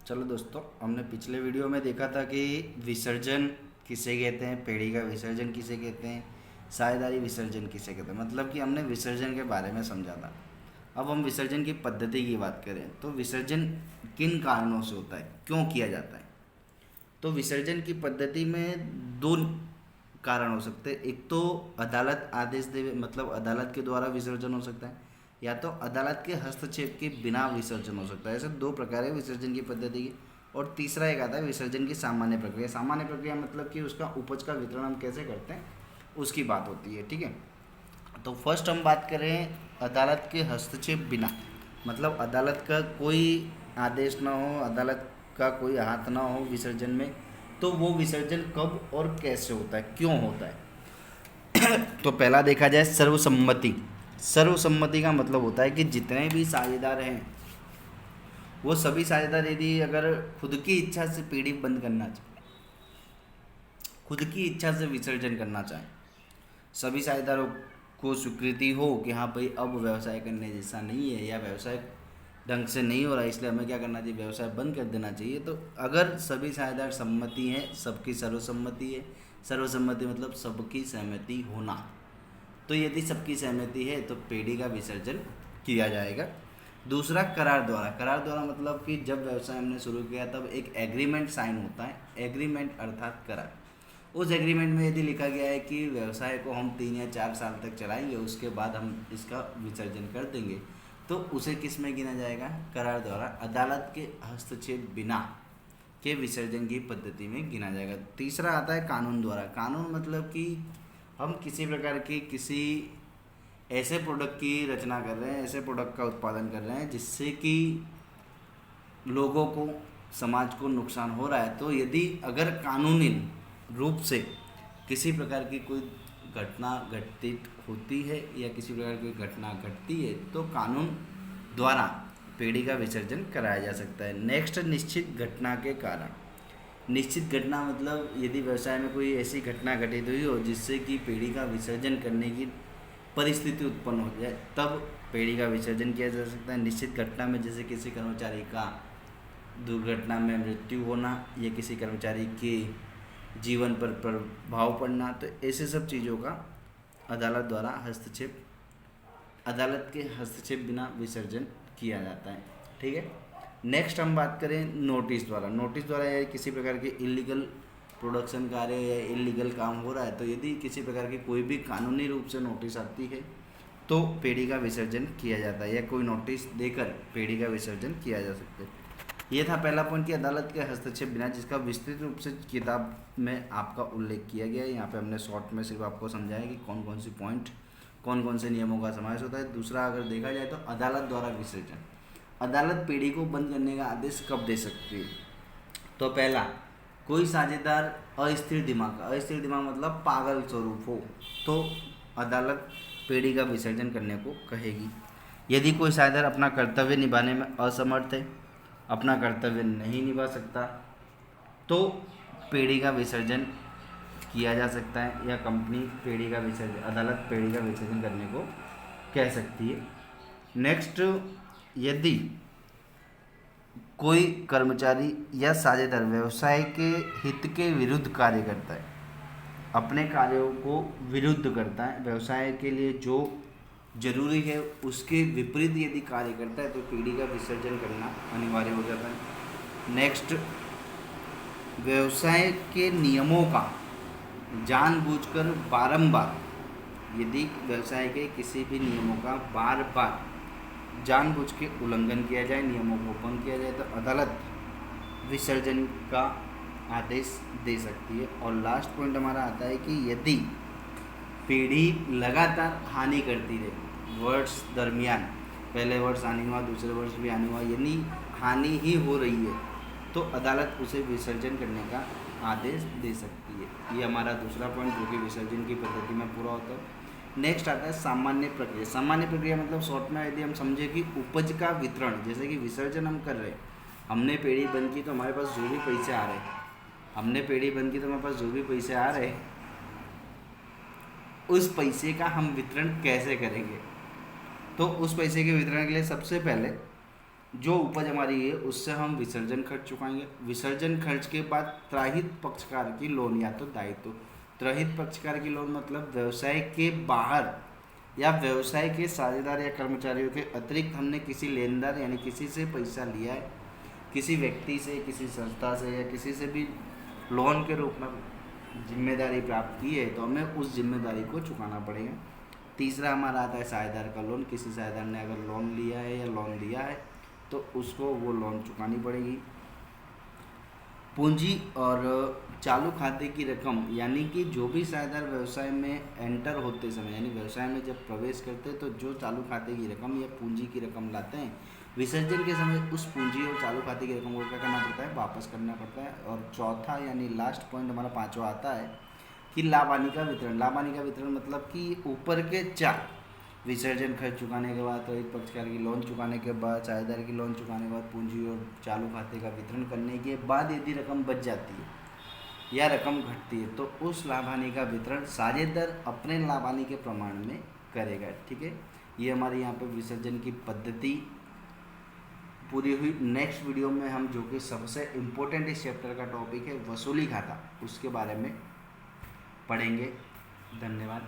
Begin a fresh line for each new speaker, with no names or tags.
चलो दोस्तों, हमने पिछले वीडियो में देखा था कि विसर्जन किसे कहते हैं, पेड़ी का विसर्जन किसे कहते हैं, साझेदारी विसर्जन किसे कहते हैं। मतलब कि हमने विसर्जन के बारे में समझा था। अब हम विसर्जन की पद्धति की बात करें तो विसर्जन किन कारणों से होता है, क्यों किया जाता है। तो विसर्जन की पद्धति में दो कारण हो सकते हैं। एक तो अदालत आदेश दे, मतलब अदालत के द्वारा विसर्जन हो सकता है, या तो अदालत के हस्तक्षेप के बिना विसर्जन हो सकता है। ऐसे दो प्रकार है विसर्जन की पद्धति की। और तीसरा एक आता है विसर्जन की सामान्य प्रक्रिया। सामान्य प्रक्रिया मतलब कि उसका उपज का वितरण हम कैसे करते हैं उसकी बात होती है, ठीक है। तो फर्स्ट हम बात करें अदालत के हस्तक्षेप बिना, मतलब अदालत का कोई आदेश ना हो, अदालत का कोई हाथ ना हो विसर्जन में। तो वो विसर्जन कब और कैसे होता है, क्यों होता है। तो पहला देखा जाए सर्वसम्मति। सर्वसम्मति का मतलब होता है कि जितने भी साझेदार हैं वो सभी साझेदार यदि अगर खुद की इच्छा से पीढ़ी बंद करना चाहे, खुद की इच्छा से विसर्जन करना चाहें, सभी साझेदारों को स्वीकृति हो कि हाँ भाई अब व्यवसाय करने जैसा नहीं है या व्यवसाय ढंग से नहीं हो रहा है, इसलिए हमें क्या करना चाहिए, व्यवसाय बंद कर देना चाहिए। तो अगर सभी साझेदार सम्मति हैं, सबकी सर्वसम्मति है, सर्वसम्मति मतलब सबकी सहमति होना, तो यदि सबकी सहमति है तो पेड़ी का विसर्जन किया जाएगा। दूसरा करार द्वारा। करार द्वारा मतलब कि जब व्यवसाय हमने शुरू किया तब एक एग्रीमेंट साइन होता है। एग्रीमेंट अर्थात करार। उस एग्रीमेंट में यदि लिखा गया है कि व्यवसाय को हम 3 या 4 साल तक चलाएंगे, उसके बाद हम इसका विसर्जन कर देंगे, तो उसे किस में गिना जाएगा, करार द्वारा अदालत के हस्तक्षेप बिना के विसर्जन की पद्धति में गिना जाएगा। तीसरा आता है कानून द्वारा। कानून मतलब कि हम किसी प्रकार की किसी ऐसे प्रोडक्ट की रचना कर रहे हैं, ऐसे प्रोडक्ट का उत्पादन कर रहे हैं जिससे कि लोगों को, समाज को नुकसान हो रहा है, तो यदि अगर कानूनी रूप से किसी प्रकार की कोई घटना घटित होती है या किसी प्रकार की घटना घटती है तो कानून द्वारा पेड़ी का विसर्जन कराया जा सकता है। नेक्स्ट, निश्चित घटना के कारण। निश्चित घटना मतलब यदि व्यवसाय में कोई ऐसी घटना घटित हुई हो जिससे कि पेड़ी का विसर्जन करने की परिस्थिति उत्पन्न हो जाए, तब पेड़ी का विसर्जन किया जा सकता है। निश्चित घटना में जैसे किसी कर्मचारी का दुर्घटना में मृत्यु होना या किसी कर्मचारी के जीवन पर प्रभाव पड़ना, तो ऐसे सब चीज़ों का अदालत द्वारा हस्तक्षेप, अदालत के हस्तक्षेप बिना विसर्जन किया जाता है, ठीक है। नेक्स्ट हम बात करें नोटिस द्वारा। नोटिस द्वारा या किसी प्रकार के इलीगल प्रोडक्शन कार्य या इलीगल काम हो रहा है, तो यदि किसी प्रकार की कोई भी कानूनी रूप से नोटिस आती है तो पेड़ी का विसर्जन किया जाता है, या कोई नोटिस देकर पेड़ी का विसर्जन किया जा सकता है। ये था पहला पॉइंट कि अदालत के हस्तक्षेप बिना, जिसका विस्तृत रूप से किताब में आपका उल्लेख किया गया है। यहाँ पे हमने शॉर्ट में सिर्फ आपको समझाया कि कौन कौन सी पॉइंट, कौन कौन से नियमों का समावेश होता है। दूसरा अगर देखा जाए तो अदालत द्वारा विसर्जन। अदालत पेड़ी को बंद करने का आदेश कब दे सकती है। तो पहला, कोई साझेदार अस्थिर दिमाग का, अस्थिर दिमाग मतलब पागल स्वरूप हो, तो अदालत पेड़ी का विसर्जन करने को कहेगी। यदि कोई साझेदार अपना कर्तव्य निभाने में असमर्थ है, अपना कर्तव्य नहीं निभा सकता, तो पेड़ी का विसर्जन किया जा सकता है, या कंपनी पेड़ी का विसर्जन, अदालत पेड़ी का विसर्जन करने को कह सकती है। नेक्स्ट, यदि कोई कर्मचारी या साझेदार व्यवसाय के हित के विरुद्ध कार्य करता है, अपने कार्यों को विरुद्ध करता है, व्यवसाय के लिए जो जरूरी है उसके विपरीत यदि कार्य करता है, तो पेड़ी का विसर्जन करना अनिवार्य हो जाता है। नेक्स्ट, व्यवसाय के नियमों का जानबूझकर बारंबार, यदि व्यवसाय के किसी भी नियमों का बार बार जानबूझ के उल्लंघन किया जाए, नियमों को भंग किया जाए, तो अदालत विसर्जन का आदेश दे सकती है। और लास्ट पॉइंट हमारा आता है कि यदि पेड़ी लगातार हानि करती रहे, वर्ष दरमियान, पहले वर्ष हानि हुआ, दूसरे वर्ष भी हानि हुआ, यानी हानि ही हो रही है, तो अदालत उसे विसर्जन करने का आदेश दे सकती है। ये हमारा दूसरा पॉइंट जो कि विसर्जन की पद्धति में पूरा होता है। नेक्स्ट आता है सामान्य प्रक्रिया। सामान्य प्रक्रिया मतलब शॉर्ट में यदि हम समझे कि उपज का वितरण, जैसे कि विसर्जन हम कर रहे हैं, हमने पेड़ी बंद की तो हमारे पास जो भी पैसे आ रहे हैं, हमने पेड़ी बंद की तो हमारे पास जो भी पैसे आ रहे हैं, उस पैसे का हम वितरण कैसे करेंगे। तो उस पैसे के वितरण के लिए सबसे पहले जो उपज हमारी है उससे हम विसर्जन खर्च चुकाएंगे। विसर्जन खर्च के बाद त्राहित पक्षकार की लोन या तो दायित्व। त्राहित पक्षकार की लोन मतलब व्यवसाय के बाहर या व्यवसाय के साझेदार या कर्मचारियों के अतिरिक्त हमने किसी लेनदार यानी किसी से पैसा लिया है, किसी व्यक्ति से, किसी संस्था से या किसी से भी लोन के रूप में जिम्मेदारी प्राप्त की है, तो हमें उस जिम्मेदारी को चुकाना पड़ेगा। तीसरा हमारा आता है साझेदार का लोन। किसी साझेदार ने अगर लोन लिया है या लोन दिया है तो उसको वो लोन चुकानी पड़ेगी। पूंजी और चालू खाते की रकम, यानी कि जो भी साझेदार व्यवसाय में एंटर होते समय यानी व्यवसाय में जब प्रवेश करते हैं तो जो चालू खाते की रकम या पूंजी की रकम लाते हैं, विसर्जन के समय उस पूंजी और चालू खाते की रकम को क्या करना पड़ता है, वापस करना पड़ता है। और चौथा यानी लास्ट पॉइंट हमारा पांचवा आता है कि लाभ हानि का वितरण। लाभ हानि का वितरण मतलब कि ऊपर के चार, विसर्जन खर्च चुकाने के बाद, त्राहित पक्षकार की लोन चुकाने के बाद, साझेदार की लोन चुकाने के बाद, पूंजी और चालू खाते का वितरण करने के बाद यदि रकम बच जाती है या रकम घटती है तो उस लाभ हानि का वितरण साझेदार अपने लाभ हानि के प्रमाण में करेगा। ठीक है, ये हमारे यहाँ पे विसर्जन की पद्धति पूरी हुई। नेक्स्ट वीडियो में हम जो कि सबसे इम्पोर्टेंट इस चैप्टर का टॉपिक है वसूली खाता, उसके बारे में पढ़ेंगे। धन्यवाद।